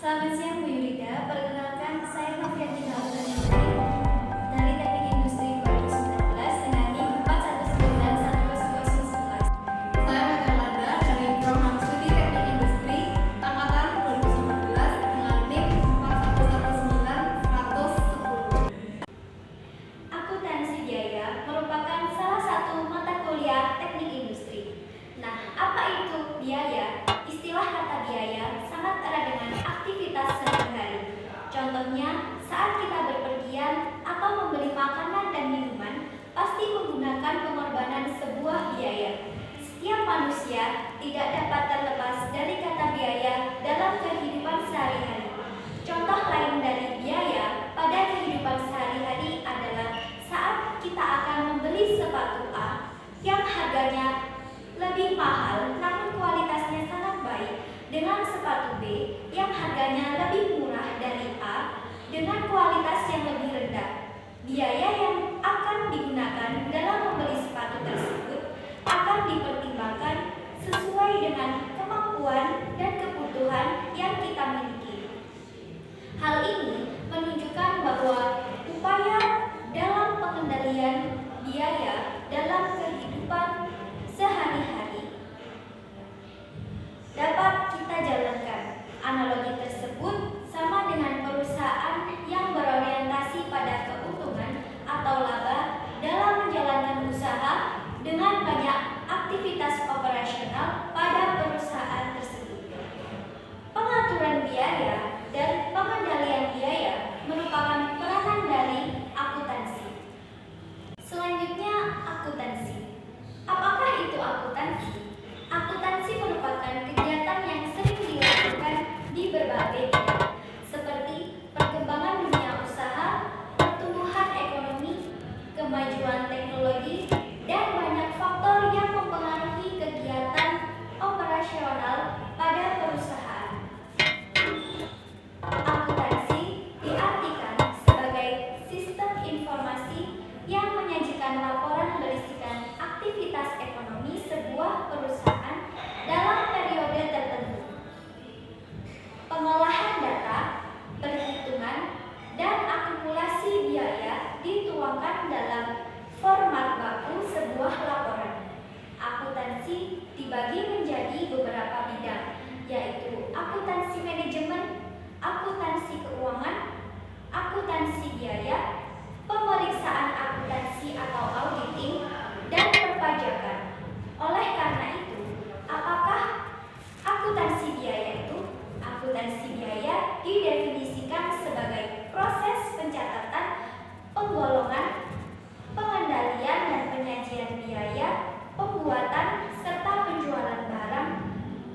Selamat siang Bu Yurida, perkenalkan saya Novianti Naufal dari Teknik Industri 2019 dengan NIM 4191011. Saya Megalada dari Program Studi Teknik Industri angkatan 2019 dengan NIM 4119110. Akuntansi biaya merupakan salah satu mata kuliah teknik industri. Nah, apa itu biaya? Istilah kata biaya sangat erat dengan aktivitas sehari-hari. Contohnya, saat kita berpergian atau membeli makanan dan minuman, pasti menggunakan pengorbanan sebuah biaya. Setiap manusia tidak dapat terlepas dari kata biaya dalam kehidupan sehari-hari. Contoh lain dari biaya pada kehidupan sehari-hari adalah saat kita akan membeli sepatu A yang harganya lebih mahal namun kualitasnya sangat baik dengan sepatu B yang harganya lebih murah dari A dengan kualitas yang lebih rendah. Biaya yang akan digunakan dalam membeli sepatu tersebut akan dipertimbangkan sesuai dengan kemampuan dan kebutuhan yang kita miliki. Hal ini menunjukkan bahwa upaya dalam pengendalian biaya dalam kehidupan sehari-hari dapat kita jalankan. Analogi tersebut sama dengan perusahaan yang berorientasi pada keuntungan atau laba dalam menjalankan usaha dengan banyak aktivitas operasional pada perusahaan tersebut. Pengaturan biaya dan pengendalian biaya merupakan peranan dari akuntansi. Selanjutnya, akuntansi. Apakah itu akuntansi? Akuntansi merupakan kegiatan yang sering dilakukan di berbagai bidang, seperti perkembangan dunia usaha, pertumbuhan ekonomi, kemajuan teknologi, dan banyak faktor yang mempengaruhi kegiatan operasional pada perusahaan. Akuntansi diartikan sebagai sistem informasi yang menyajikan laporan berisikan aktivitas ekonomi sebuah perusahaan dalam periode tertentu. Pengolahan data, perhitungan, dan akumulasi biaya dituangkan dalam format baku sebuah laporan. Akuntansi dibagi menjadi beberapa bidang, yaitu akuntansi manajemen, akuntansi keuangan, akuntansi biaya, pemeriksaan akuntansi atau auditing, dan perpajakan. Oleh karena itu, apakah akuntansi biaya itu? Akuntansi biaya didefinisikan sebagai proses pencatatan, penggolongan, pengendalian dan penyajian biaya, pembuatan serta penjualan barang,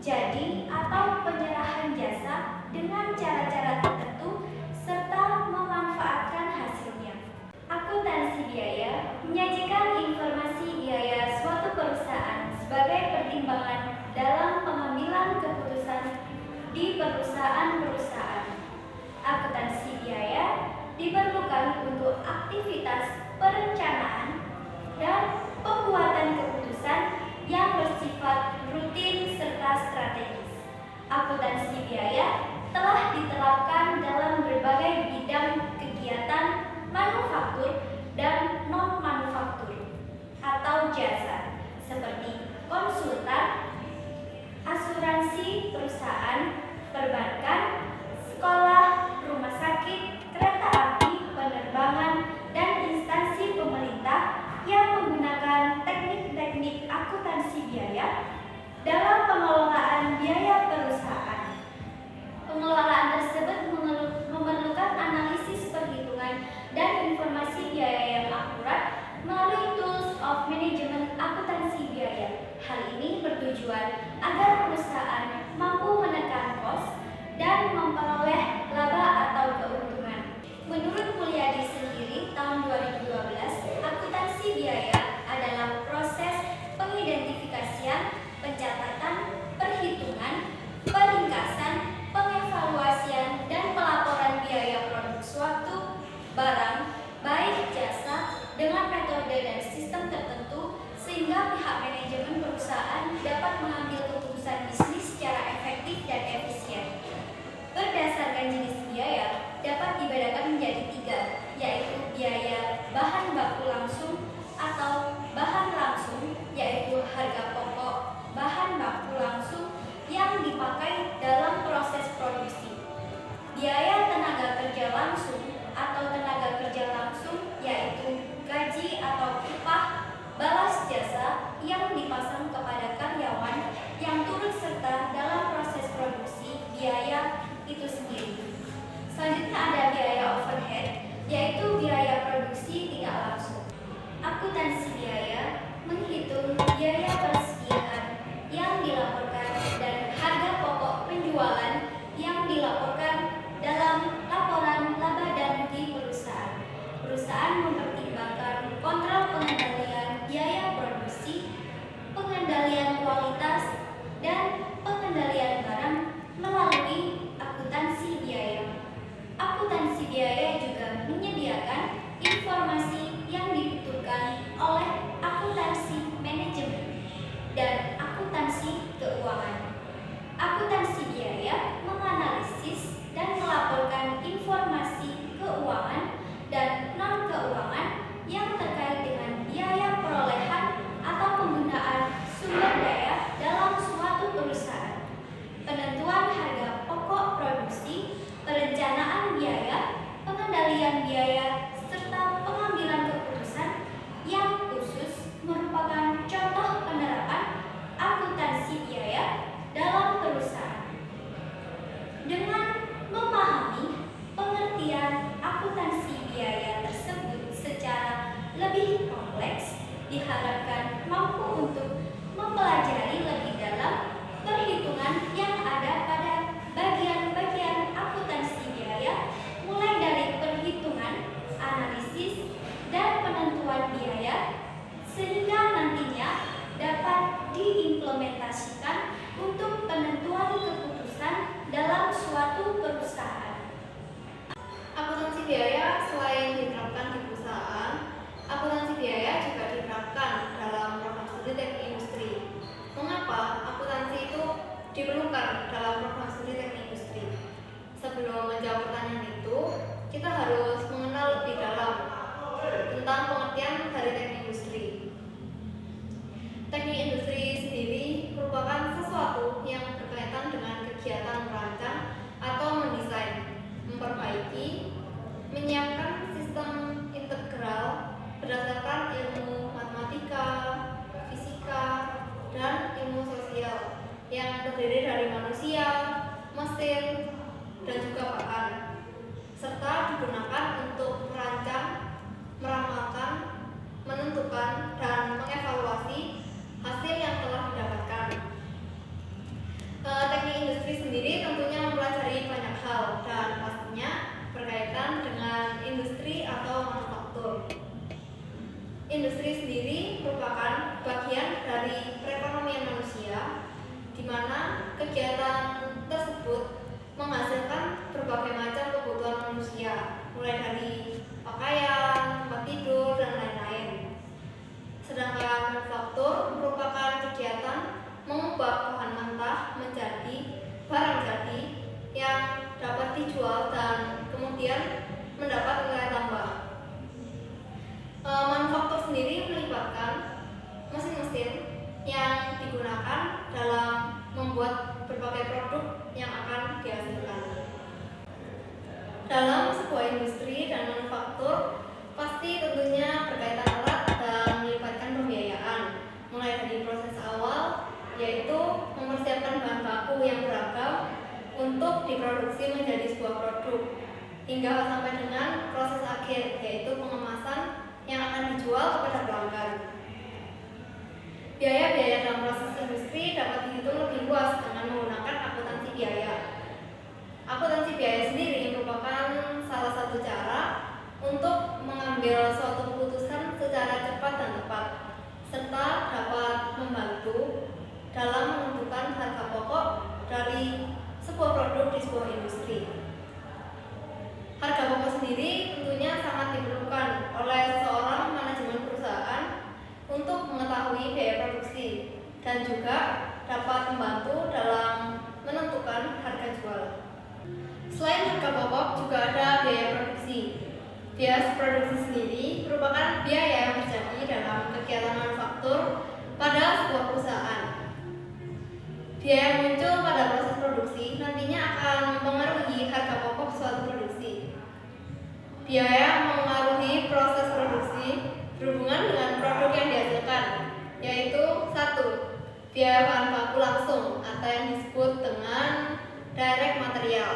jadi atau penyerahan jasa dengan cara-cara tertentu serta memanfaatkan hasilnya. Akuntansi biaya menyajikan informasi biaya suatu perusahaan sebagai pertimbangan dalam pengambilan keputusan di perusahaan-perusahaan. Akuntansi biaya diperlukan untuk aktivitas perencanaan dan pembuatan keputusan yang bersifat rutin serta strategis. Akuntansi biaya telah diterapkan dalam berbagai bidang kegiatan manufaktur dan non-manufaktur atau jasa seperti konsultan, asuransi perusahaan, perbankan, sekolah, rumah sakit, kereta api, penerbangan, dan instansi pemerintah yang menggunakan teknik-teknik akuntansi biaya dalam pengelolaan biaya perusahaan. Pengelolaan tersebut memerlukan analisis perhitungan dan informasi biaya yang akurat melalui tools of management akuntansi biaya. Hal ini bertujuan agar perusahaan mampu menekan biaya itu sendiri. Selanjutnya ada biaya overhead, yaitu biaya produksi tidak langsung. Akuntansi biaya menghitung biaya persediaan yang dilaporkan dan harga pokok penjualan yang dilaporkan dalam laporan laba dan rugi perusahaan. Perusahaan mempertimbangkan kontrol pengendalian biaya produksi, pengendalian kualitas, dan pengendalian barang melalui akuntansi biaya. Akuntansi biaya juga menyediakan informasi yang dibutuhkan oleh akuntansi manajemen dan akuntansi keuangan. Akuntansi biaya menganalisis dan melaporkan informasi keuangan dan non-keuangan yang terkait dengan biaya perolehan atau penggunaan sumber daya dalam suatu perusahaan, penentuan harga pokok produksi, perencanaan biaya, pengendalian biaya, serta pengambilan keputusan yang khusus merupakan contoh penerapan akuntansi biaya dalam perusahaan. Dengan memahami pengertian akuntansi biaya tersebut secara lebih kompleks, diharapkan mampu untuk mempelajari lebih dalam perhitungan yang ada pada bagian-bagian akuntansi biaya, mulai dari perhitungan, analisis, dan penentuan biaya, sehingga nantinya dapat diimplementasikan untuk penentuan keputusan dalam suatu perusahaan. Akuntansi biaya selain diterapkan di perusahaan, akuntansi biaya juga diterapkan dalam program studi teknik industri. Mengapa akuntansi itu diperlukan dalam program studi teknik industri? Sebelum menjawab pertanyaan itu, kita harus mengenal lebih dalam tentang pengertian dari teknik industri. Teknik industri sendiri merupakan sesuatu yang berkaitan dengan kegiatan merancang atau mendesain, memperbaiki, menyiapkan sistem integral berdasarkan ilmu matematika, fisika, dan ilmu sosial yang terdiri dari manusia, mesin, dan juga bahan, serta digunakan untuk merancang, meramalkan, menentukan, dan mengevaluasi hasil yang telah didapatkan. Teknik industri sendiri tentunya mempelajari banyak hal dan pastinya berkaitan dengan industri atau manufaktur. Industri sendiri merupakan bagian dari perekonomian manusia, di mana kegiatan tersebut menghasilkan berbagai macam kebutuhan manusia, mulai dari pakaian, tempat tidur, dan lain-lain. Sedangkan manufaktur merupakan kegiatan mengubah bahan mentah menjadi barang jadi yang dapat dijual dan kemudian mendapat nilai tambah. Manufaktur sendiri melibatkan mesin-mesin yang digunakan dalam membuat berbagai produk yang akan dihasilkan. Dalam sebuah industri dan manufaktur pasti tentunya berkaitan erat dan melibatkan pembiayaan, mulai dari proses awal, yaitu mempersiapkan bahan baku yang beragam untuk diproduksi menjadi sebuah produk, hingga sampai dengan proses akhir, yaitu pengemasan yang akan dijual kepada pelanggan. Biaya-biaya dalam proses industri dapat dihitung lebih luas dengan menggunakan akuntansi biaya. Akuntansi biaya sendiri merupakan salah satu cara untuk mengambil suatu keputusan secara cepat dan tepat, serta dapat membantu dalam menentukan harga pokok dari sebuah produk di sebuah industri. Harga pokok sendiri tentunya sangat diperlukan oleh seorang manajemen perusahaan untuk mengetahui biaya produksi dan juga dapat membantu dalam menentukan harga jual. Selain harga pokok juga ada biaya produksi. Biaya produksi sendiri merupakan biaya yang terjadi dalam kegiatan manufaktur pada sebuah perusahaan. Biaya yang muncul pada proses produksi nantinya akan mempengaruhi harga pokok suatu produksi. Biaya mempengaruhi proses produksi berhubungan dengan produk yang dihasilkan, yaitu 1. Biaya bahan baku langsung atau yang disebut dengan direct material.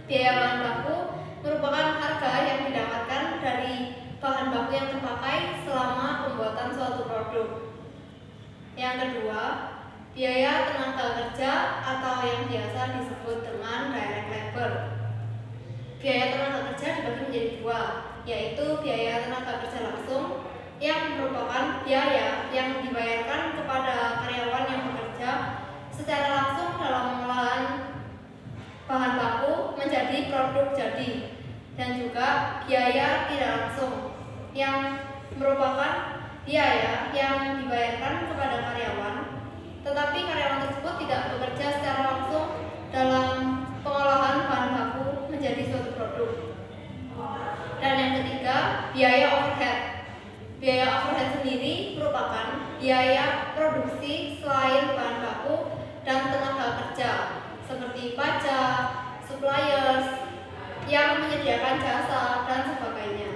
Biaya bahan baku merupakan harga yang didapatkan dari bahan baku yang terpakai selama pembuatan suatu produk. Yang kedua, biaya tenaga kerja atau yang biasa disebut dengan direct labor. Biaya tenaga kerja dibagi menjadi dua, yaitu biaya tenaga kerja langsung yang merupakan biaya yang dibayarkan kepada karyawan yang bekerja secara langsung dalam pengolahan bahan baku menjadi produk jadi, dan juga biaya tidak langsung yang merupakan biaya yang dibayarkan kepada karyawan, tetapi karyawan tersebut tidak bekerja secara langsung dalam pengolahan bahan baku menjadi suatu produk. Dan yang ketiga, biaya overhead. Biaya overhead sendiri merupakan biaya produksi selain bahan baku dan tenaga kerja, seperti pajak, suppliers yang menyediakan jasa, dan sebagainya.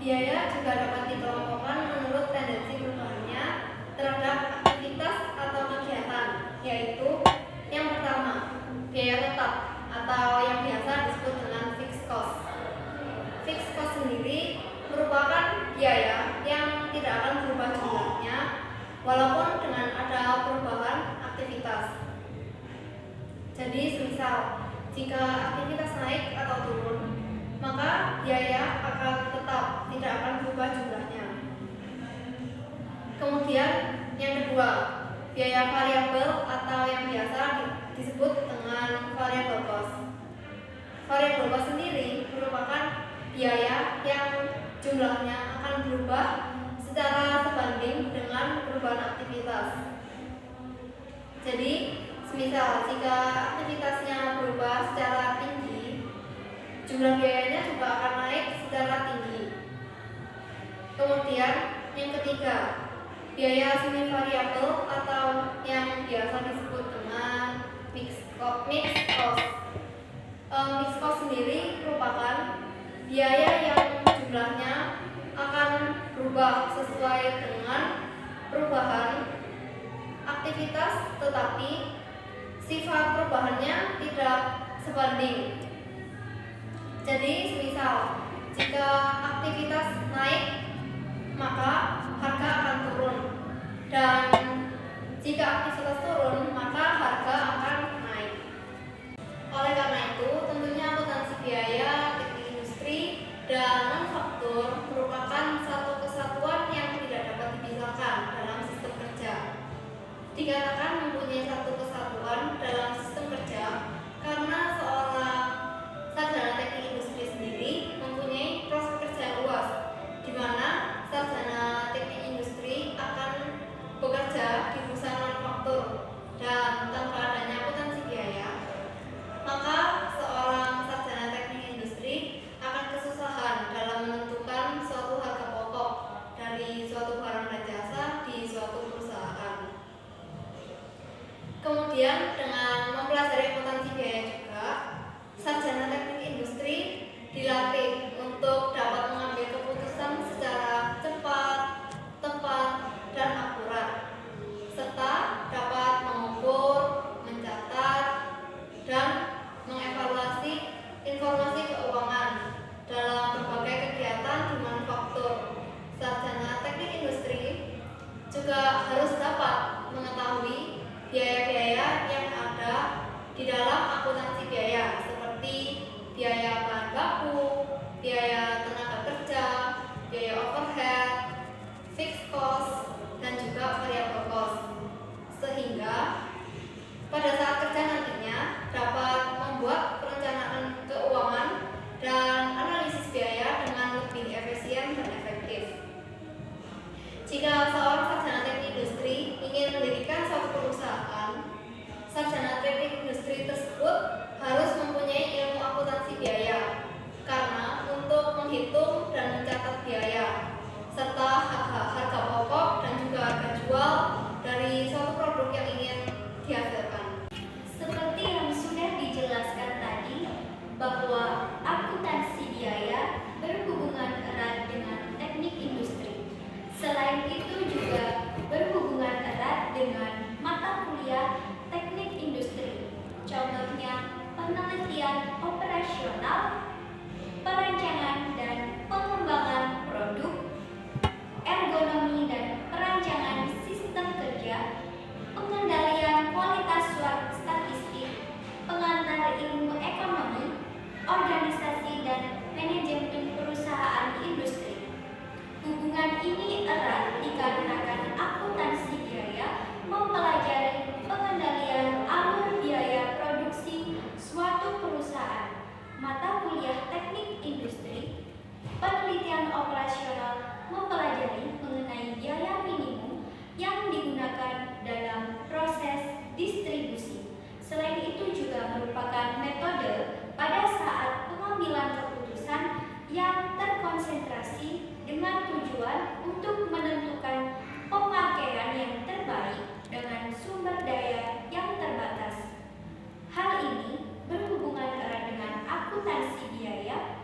Biaya juga dapat dikelompokkan menurut tendensi perubahannya terhadap aktivitas atau kegiatan, yaitu yang pertama, biaya tetap atau yang biasa disebut dengan fixed cost. Fixed cost sendiri merupakan biaya yang tidak akan berubah jumlahnya walaupun dengan ada perubahan aktivitas. Jadi semisal jika aktivitas naik atau turun, maka biaya akan tetap tidak akan berubah jumlahnya. Kemudian yang kedua, biaya variabel atau yang biasa disebut dengan variable cost. Variable cost sendiri merupakan biaya yang jumlahnya akan berubah secara sebanding dengan perubahan aktivitas. Jadi, semisal jika aktivitasnya berubah secara tinggi, jumlah biayanya juga akan naik secara tinggi. Kemudian yang ketiga, biaya semi variabel atau yang biasa disebut dengan mixed cost. Mixed cost sendiri merupakan biaya yang jumlahnya akan berubah sesuai dengan perubahan aktivitas, tetapi sifat perubahannya tidak sebanding. Jadi, semisal jika aktivitas naik, maka harga akan turun, dan jika aktivitas turun, maka harga akan naik. Oleh karena itu, tentunya akuntansi biaya, teknik industri, dan manufaktur merupakan satu kesatuan yang tidak dapat dipisahkan dalam sistem kerja. Dikatakan mempunyai satu kesatuan dalam sistem kerja karena seorang sarjana teknik industri sendiri mempunyai proses kerja yang luas, di mana sarjana teknik industri akan bekerja di perusahaan manufaktur penelitian operasional, perancangan dan pengembangan produk, ergonomi dan perancangan sistem kerja, pengendalian kualitas suatu statistik, pengantar ilmu ekonomi, organisasi dan manajemen perusahaan industri. Hubungan ini erat dikarenakan akuntansi biaya mempelajari pengendalian alur biaya produksi suatu perusahaan. Mata kuliah teknik industri, penelitian operasional mempelajari mengenai biaya minimum yang digunakan dalam proses distribusi. Selain itu juga merupakan metode pada saat pengambilan keputusan yang terkonsentrasi dengan tujuan untuk menentukan pemakaian yang terbaik dengan sumber daya yang terbatas. Hal ini berhubungan erat dengan akuntansi biaya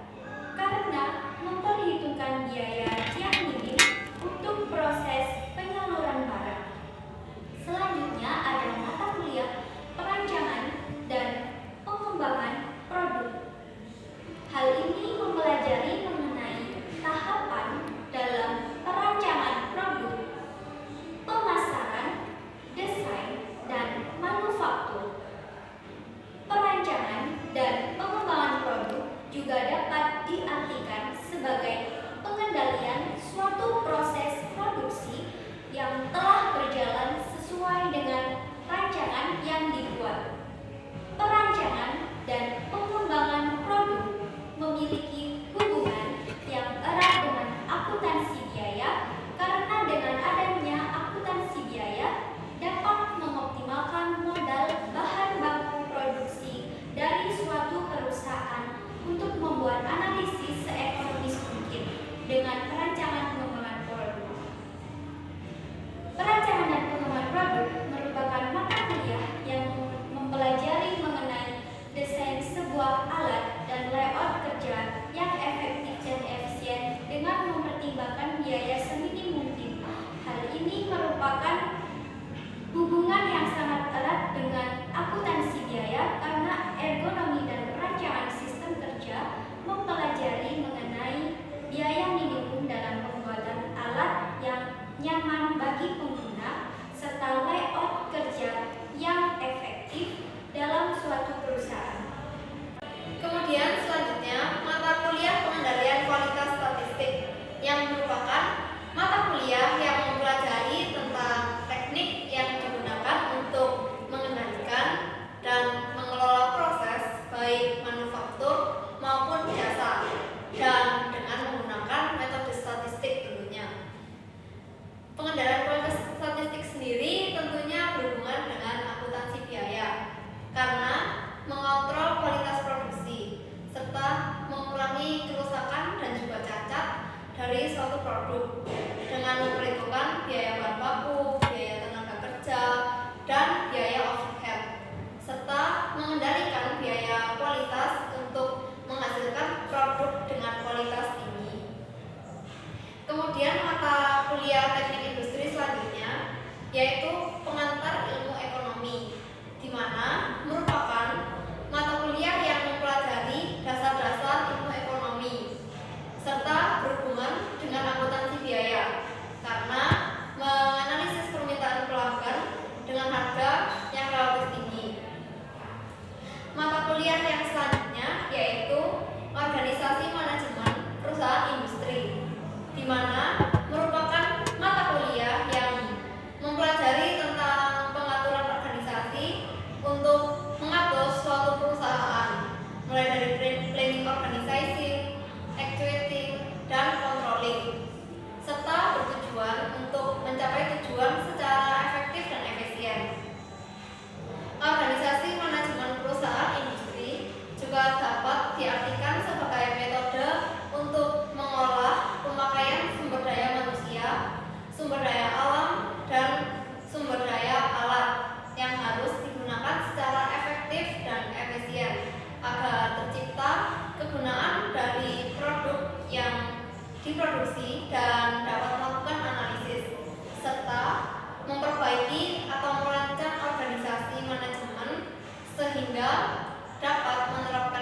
karena memperhitungkan biaya yang minim untuk proses penyaluran barang. Selanjutnya ada mata kuliah perancangan dan pengembangan produk. Hal ini mempelajari mengenai tahapan dalam perancangan produk, pemasaran, desain, dan manufaktur. Perancangan dan pengembangan produk juga dapat diartikan sebagai pengendalian suatu proses produksi yang telah berjalan sesuai dengan rancangan yang dibuat. Perancangan dan pengembangan produk memiliki hubungan yang erat dengan akuntansi biaya karena dengan adanya akuntansi biaya dapat mengoptimalkan modal bahan baku produksi dari suatu perusahaan untuk membuat analisis seekonomis mungkin dengan perancangan pengembangan produk. Perancangan dan pengembangan produk merupakan mata kuliah yang mempelajari mengenai desain sebuah alat dan layout kerja yang efektif dan efisien dengan mempertimbangkan biaya seminim mungkin. Hal ini merupakan hubungan yang sangat erat dengan akuntansi biaya karena ergonomi dan perancangan sistem kerja mempelajari mengenai biaya minimum dalam pembuatan alat yang nyaman bagi pengguna serta layout kerja yang efektif dalam suatu perusahaan. Kemudian selanjutnya mata kuliah pengendalian kualitas statistik yang merupakan mata kuliah yang mempelajari tentang teknik yang digunakan untuk mengendalikan dan mengelola proses baik manufaktur maupun jasa dan dengan menggunakan metode statistik tentunya. Pengendalian kualitas statistik sendiri tentunya berhubungan dengan akuntansi biaya karena mengontrol kualitas produksi serta mengurangi kerusakan dan juga cacat dari suatu produk dengan memperhitungkan biaya bahan baku, biaya tenaga kerja, dan biaya overhead serta mengendalikan biaya kualitas untuk menghasilkan produk dengan kualitas tinggi. Kemudian mata kuliah teknik industri selanjutnya yaitu pengantar ilmu ekonomi, di mana merupakan mata kuliah yang mempelajari dasar-dasar ilmu ekonomi serta berhubungan dengan akuntansi biaya karena menganalisis permintaan pelanggan dengan harga yang relatif tinggi. Mata kuliah yang selanjutnya yaitu organisasi manajemen perusahaan industri, di mana merupakan mata kuliah yang mempelajari tentang pengaturan organisasi untuk mengatur suatu perusahaan, mulai dari planning organizing, actuating, dan controlling, serta bertujuan untuk mencapai tujuan secara efektif dan efisien. Organisasi manajemen perusahaan industri juga dapat diartikan sebagai metode untuk mengolah pemakaian sumber daya manusia, sumber daya alam, dan sumber daya alat yang harus digunakan secara efektif dan efisien agar tercipta kegunaan dari produk yang diproduksi dan dapat melakukan analisis serta memperbaiki atau merancang organisasi manajemen sehingga dapat menerapkan